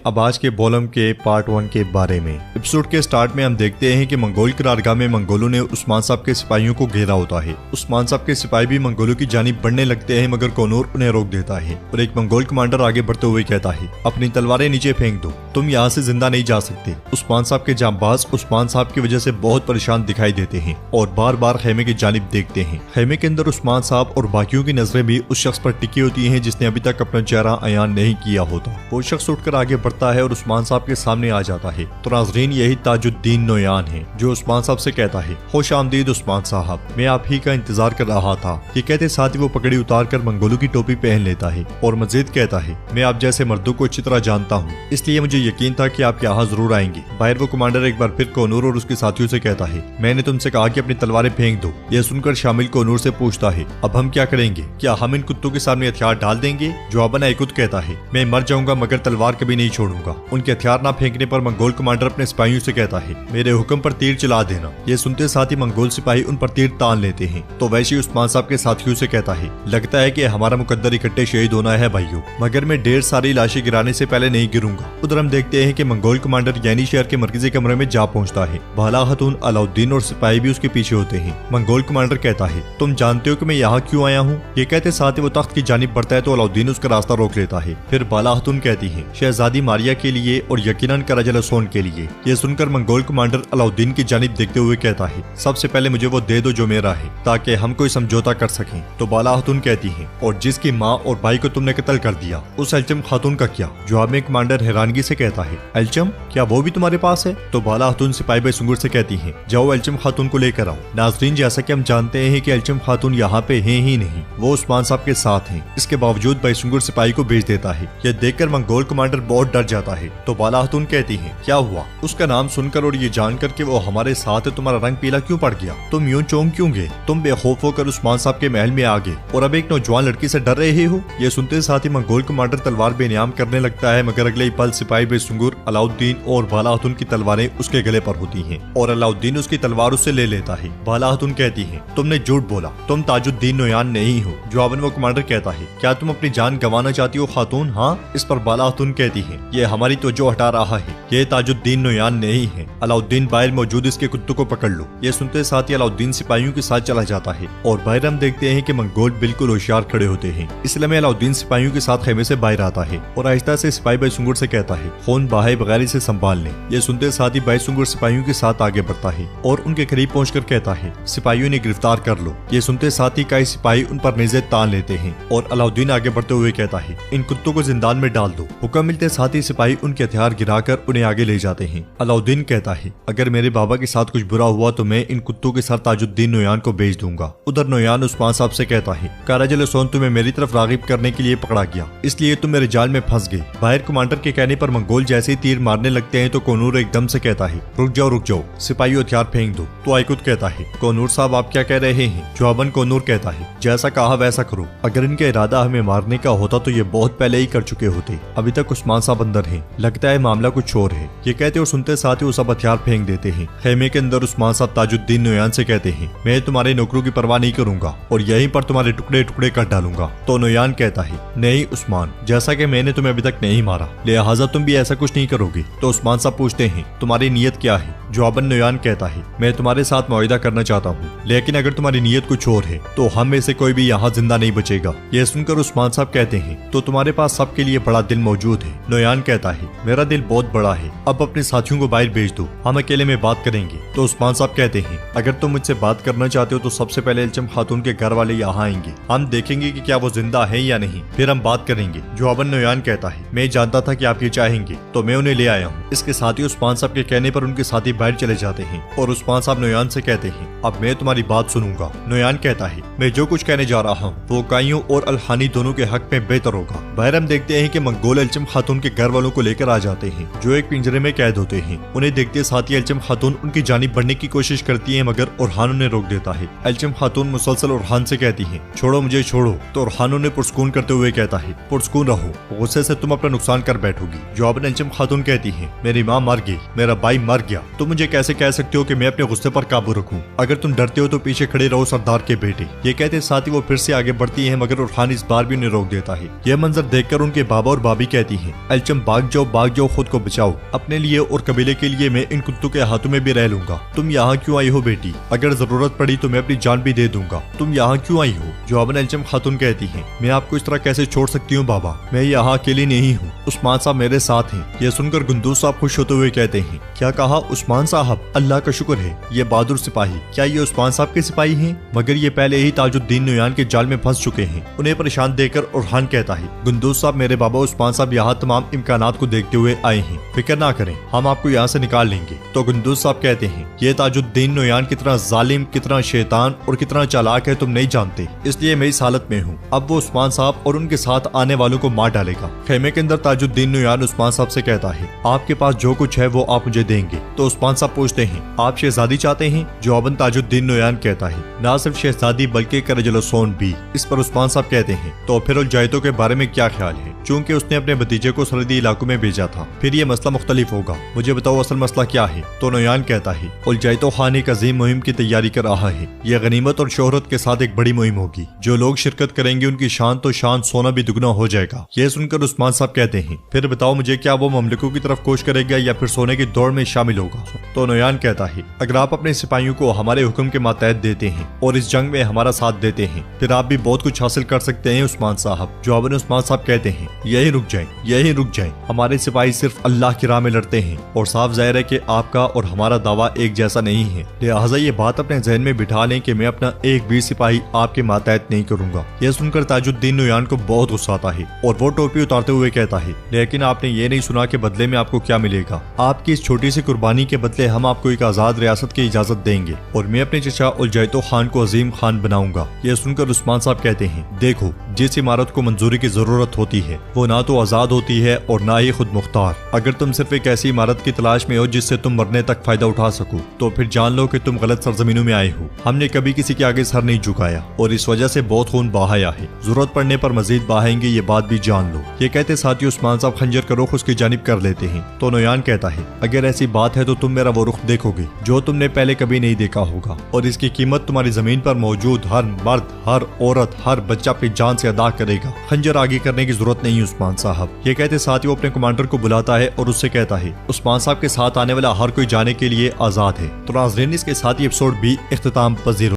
अब आज के बॉलम के पार्ट 1 के बारे में। एपिसोड के स्टार्ट में हम देखते हैं कि मंगोल करारगाह में मंगोलों ने उस्मान साहब के सिपाहियों को घेरा होता है। उस्मान साहब के सिपाही भी मंगोलों की जानिब बढ़ने लगते हैं, मगर कोनूर उन्हें रोक देता है और एक मंगोल कमांडर आगे बढ़ते हुए कहता है, अपनी तलवारें नीचे फेंक दो, तुम यहाँ से जिंदा नहीं जा सकते। उस्मान साहब के जांबाज उस्मान साहब की वजह से बहुत परेशान दिखाई देते हैं और बार बार खेमे की जानिब देखते हैं। खेमे के अंदर उस्मान साहब और बाकियों की नजरें भी उस शख्स पर टिकी होती हैं जिसने अभी तक अपना चेहरा अयान नहीं किया होता। वो शख्स उठकर आगे बढ़ता है और उस्मान साहब के सामने आ जाता है। तो नाज़रीन, यही ताजुद्दीन नोयान है जो उस्मान साहब से कहता है, खुश आमदीद उस्मान साहब, मैं आप ही का इंतजार कर रहा था। ये कहते साथ ही वो पगड़ी उतार कर मंगोलों की टोपी पहन लेता है और मजीद कहता है, मैं आप जैसे मर्दों को अच्छी तरह जानता हूँ, इसलिए मुझे यकीन था कि आप यहाँ जरूर आएंगे। बाहर वो कमांडर एक बार फिर कोनूर और उसके साथियों से कहता है, मैंने तुमसे कहा कि अपनी तलवारें फेंक दो। यह सुनकर शामिल कोनूर से पूछता है, अब हम क्या करेंगे? क्या हम इन कुत्तों के सामने हथियार डाल देंगे? जवाबन आइकुत कहता है, मैं मर जाऊंगा मगर तलवार कभी नहीं छोड़ूंगा। उनके हथियार न फेंकने पर मंगोल कमांडर अपने सिपाहियों से कहता है, मेरे हुक्म पर तीर चला देना। ये सुनते साथ ही मंगोल सिपाही उन पर तीर तान लेते हैं। तो वैसे ही उस्मान साहब के साथियों से कहता है, लगता है कि हमारा मुकद्दर इकट्ठे शहीद होना है भाइयों, मगर मैं ढेर सारी लाशें गिराने से पहले नहीं गिरूंगा। उधर हम देखते हैं कि मंगोल कमांडर यानी शहर के मरकजी कमरे में जा पहुंचता है। बाला खातून, अलाउद्दीन और सिपाही भी उसके पीछे होते हैं। मंगोल कमांडर कहता है, तुम जानते हो कि मैं यहाँ क्यों आया हूँ? ये कहते साथ ही वो तख्त की जानिब बढ़ता है तो अलाउद्दीन उसका रास्ता रोक लेता है। फिर बाला खातून कहती है, शहजादी मारिया के लिए और यकीनन कराजल सोन के लिए। ये सुनकर मंगोल कमांडर अलाउद्दीन की जानिब देखते हुए कहता है, सबसे पहले मुझे वो दे दो जो मेरा है, ताकि हम कोई समझौता कर सकें। तो बाला खातून कहती है, और जिसकी माँ और भाई को तुमने कत्ल कर दिया, उस एल्चम खातून का क्या? जवाब में कमांडर हैरानगी से कहता है, एल्चम, क्या वो भी तुम्हारे पास है? तो बाला खातून सिपाही भाई सुंगुर से कहती है, जाओ एल्चम खातून को लेकर आओ। नाजरीन, जैसा कि हम जानते हैं कि एल्चम खातून यहाँ पे है ही नहीं, वो उस्मान साहब के साथ हैं। इसके बावजूद भाई सुंगुर सिपाही को भेज देता है। यह देखकर मंगोल कमांडर बहुत डर जाता है। तो बाला खातून कहती है, क्या हुआ? उसका नाम सुनकर और ये जानकर कि वो हमारे साथ है तुम्हारा रंग पीला क्यों पड़ गया? तुम यूं चौंक क्यों गए? तुम बेखौफ होकर उस्मान साहब के महल में आ गए और अब एक नौजवान लड़की से डर रहे हो? ये सुनते साथ ही मंगोल कमांडर तलवार बेनियाम करने लगता है, मगर अगले ही पल सिपाही बेसुंगुर, अलाउद्दीन और बाला खातून की तलवारें उसके गले पर होती हैं और अलाउद्दीन उसकी तलवार उससे ले लेता है। बाला खातून कहती है, तुमने झूठ बोला, तुम ताजुद्दीन नोयान नहीं हो। जवाबन वो कमांडर कहता है, क्या तुम अपनी जान गंवाना चाहती हो खातून? हाँ। इस पर बाला खातून कहती है, ये हमारी तवज्जो हटा रहा है, ये ताजुद्दीन नोयान नहीं है। अलाउद्दीन, बाहर मौजूद इसके कुत्तों को पकड़ लो। ये सुनते साथ ही अलाउद्दीन सिपाहियों के साथ चला जाता है और बाहर हम देखते हैं कि मंगोल बिल्कुल होशियार खड़े होते हैं। इसलिए में अलाउद्दीन सिपाहियों के साथ खेमे से बाहर आता है और आहिस्ता से सिपाही भाई सुंगुर से कहता है, खून बहाए बगैर इसे संभाल लें। ये सुनते साथ ही भाई सुंगुर सिपाहियों के साथ आगे बढ़ता है और उनके करीब पहुंचकर कहता है, सिपाहियों ने गिरफ्तार कर लो। ये सुनते साथ ही कई सिपाही उन पर नेज़े तान लेते हैं और अलाउद्दीन आगे बढ़ते हुए कहता है, इन कुत्तों को जिंदान में डाल दो। हुक्म मिलते साथ ही सिपाही उनके हथियार गिराकर उन्हें आगे ले जाते हैं। अलाउद्दीन कहता है, अगर मेरे बाबा के साथ कुछ बुरा हुआ तो मैं इन कुत्तों के साथ ताजुद्दीन नोयान को भेज दूंगा। उधर नोयान उस्मान साहब से कहता है, कराजल सोन तुम्हें मेरी तरफ रागिब करने के लिए पकड़ा गया, इसलिए तुम मेरे जाल में फंस गए। बाहर कमांडर के कहने पर मंगोल जैसे ही तीर मारने लगते हैं तो कोनूर एकदम से कहता है, रुक जाओ, सिपाही हथियार फेंक दो। तो आइकुत कहता है, कोनूर साहब आप क्या कह रहे हैं? जवाबन कोनूर कहता है, जैसा कहा वैसा करो। अगर इनका इरादा हमें मारने का होता तो ये बहुत पहले ही कर चुके होते। अभी तक उस्मान साहब अंदर हैं, लगता है मामला कुछ और है। ये कहते और सुनते साथ ही वो सब हथियार फेंक देते हैं। खेमे के अंदर उस्मान साहब ताजुद्दीन नोयान से कहते हैं, मैं तुम्हारे नौकरों की परवाह नहीं करूंगा और यहीं पर तुम्हारे टुकड़े टुकड़े कर डालूंगा। तो नोयान कहता है, नहीं उस्मान, जैसा कि मैंने तुम्हें अभी तक नहीं मारा, लिहाजा तुम भी ऐसा कुछ नहीं करोगे। तो उस्मान साहब पूछते हैं, तुम्हारी नीयत क्या है? जवाबन नोयान कहता है, मैं तुम्हारे साथ मुआहिदा करना चाहता हूँ, लेकिन अगर तुम्हारी नीयत कुछ और है तो हम में से कोई भी यहाँ जिंदा नहीं बचेगा। यह सुनकर उस्मान साहब कहते हैं, तो तुम्हारे पास सबके लिए बड़ा दिल मौजूद है। नोयान कहता है, मेरा दिल बहुत बड़ा है, अब अपने साथियों को बाहर भेज दो, हम अकेले में बात करेंगे। तो उस्मान साहब कहते हैं, अगर तुम मुझसे बात करना चाहते हो तो सबसे पहले एल्चम खातून के घर वाले यहाँ आएंगे, हम देखेंगे कि क्या वो जिंदा है या नहीं, फिर हम बात करेंगे। जवाबन नोयान कहता है, मैं जानता था कि आप ये चाहेंगे तो मैं उन्हें ले आया हूँ। इसके साथ ही उस्मान साहब के कहने पर उनके साथी बाहर चले जाते हैं और उस्मान साहब नोयान से कहते हैं, अब मैं तुम्हारी बात सुनूंगा। नोयान कहता है, मैं जो कुछ कहने जा रहा हूँ वो काइयों और अलहानी दोनों के हक में बेहतर होगा। बाहर हम देखते हैं कि मंगोल एल्चम खातून के घर वालों को लेकर आ जाते हैं जो एक पिंजरे में कैद होते हैं। उन्हें देखते साथ ही एल्चम खातून उनकी जानिब बढ़ने की कोशिश करती है, मगर ओरहान उन्हें रोक देता है। एल्चम खातून मुसलसल ओरहान से कहती है, छोड़ो मुझे छोड़ो। तो ओरहान उन्हें पुरस्कून करते हुए कहता है, पुरस्कून रहो, गुस्से से तुम अपना नुकसान कर बैठोगी। जवाबन एल्चम खातून कहती है, मेरी माँ मर गई, मेरा भाई मर गया, तुम तुम मुझे कैसे कह सकते हो कि मैं अपने गुस्से पर काबू रखूं? अगर तुम डरते हो तो पीछे खड़े रहो सरदार के बेटे। ये कहते साथ ही वो फिर से आगे बढ़ती है, मगर उरहान इस बार भी उन्हें रोक देता है। यह मंजर देखकर उनके बाबा और भाभी कहती है, एल्चम भाग जाओ, खुद को बचाओ। अपने लिए और कबीले के लिए मैं इन कुत्तों के हाथों में भी रह लूंगा। तुम यहाँ क्यों आई हो बेटी? अगर जरूरत पड़ी तो मैं अपनी जान भी दे दूंगा। तुम यहाँ क्यों आई हो? जवाबन एल्चम खातून कहती है, मैं आपको इस तरह कैसे छोड़ सकती हूँ बाबा? मैं यहाँ अकेली नहीं हूँ, उस्मान साहब मेरे साथ हैं। यह सुनकर गुंदूज साहब खुश होते हुए कहते हैं, क्या कहा? उस्मान साहब? अल्लाह का शुक्र है, ये बहादुर सिपाही। क्या ये उस्मान साहब के सिपाही हैं? मगर ये पहले ही ताजुद्दीन नुयान के जाल में फंस चुके हैं। उन्हें परेशान देखकर उरहान कहता है, गुंदूज साहब मेरे बाबा उस्मान साहब यहाँ तमाम इम्कानात को देखते हुए आए हैं, फिक्र ना करें, हम आपको यहाँ से निकाल लेंगे। तो गुंदूज साहब कहते हैं, ये ताजुद्दीन नुयान कितना जालिम, कितना शैतान और कितना चालाक है तुम नहीं जानते, इसलिए मैं इस हालत में हूँ। अब वो उस्मान साहब और उनके साथ आने वालों को मार डालेगा। खेमे के अंदर ताजुद्दीन नुयान उस्मान साहब से कहता है, आपके पास जो कुछ है वो आप मुझे देंगे? तो उस्मान साहब पूछते हैं, आप शहजादी चाहते हैं? जवाबन ताजुद्दीन नुयान कहता है, ना सिर्फ शहजादी बल्कि करजलोसोन भी। इस पर उस्मान साहब कहते हैं, तो फिर उलजायतों के बारे में क्या ख्याल है? चूंकि उसने अपने भतीजे को सरहदी इलाकों में भेजा था, फिर ये मसला मुख्तलिफ होगा। मुझे बताओ असल मसला क्या है? तो नुयान कहता है, उलजायतो खान एक अजीम मुहिम की तैयारी कर रहा है। यह गनीमत और शोहरत के साथ एक बड़ी मुहिम होगी। जो लोग शिरकत करेंगे उनकी शान तो शान सोना भी दुगना हो जाएगा। यह सुनकर उस्मान साहब कहते हैं, फिर बताओ मुझे, क्या वो ममलिकों की तरफ कोश करेगा या फिर सोने की दौड़ में शामिल होगा? तो नुयान कहता है, अगर आप अपने सिपाहियों को हमारे हुक्म के मातहत देते हैं और इस जंग में हमारा साथ देते हैं, फिर आप भी बहुत कुछ हासिल कर सकते हैं उस्मान साहब। जवाबन उस्मान साहब कहते हैं, यही रुक जाएं। हमारे सिपाही सिर्फ अल्लाह की राह में लड़ते हैं और साफ जाहिर है कि आपका और हमारा दावा एक जैसा नहीं है। लिहाजा ये बात अपने जहन में बिठा लें कि मैं अपना एक भी सिपाही आपके मातहत नहीं करूंगा। यह सुनकर ताजुद्दीन नुयान को बहुत गुस्सा आता है और वो टोपी उतारते हुए कहता है, लेकिन आपने ये नहीं सुना कि बदले में आपको क्या मिलेगा? आपकी इस छोटी सी कुर्बानी के बदले हम आपको एक आजाद रियासत की इजाजत देंगे और मैं अपने चचा उलजायतो खान को अजीम खान बनाऊंगा। यह सुनकर उस्मान साहब कहते हैं, देखो, जिस इमारत को मंजूरी की जरूरत होती है वो ना तो आजाद होती है और ना ही खुद मुख्तार। अगर तुम सिर्फ एक ऐसी इमारत की तलाश में हो जिससे तुम मरने तक फायदा उठा सको, तो फिर जान लो कि तुम गलत सरजमीनों में आए हो। हमने कभी किसी के आगे सर नहीं झुकाया और इस वजह से बहुत खून बहाया है। जरूरत पड़ने पर मजीद बहाएंगे, ये बात भी जान लो। ये कहते साथ ही उस्मान साहब खंजर का रुख उसकी जानिब कर लेते हैं। तो नुयान कहता है, अगर ऐसी बात है तो तुम मेरा वो रुख देखोगे जो तुमने पहले कभी नहीं देखा होगा, और इसकी कीमत तुम्हारी जमीन पर मौजूद हर मर्द, हर औरत, हर बच्चा अपनी जान से अदा करेगा। खंजर आगे करने की जरूरत नहीं उस्मान साहब। ये कहते साथ ही वो अपने कमांडर को बुलाता है और उससे कहता है, उस्मान साहब के साथ आने वाला हर कोई जाने के लिए आजाद है। तो नाज़रीन, इसके साथ ही एपिसोड भी इख्तिताम पजीर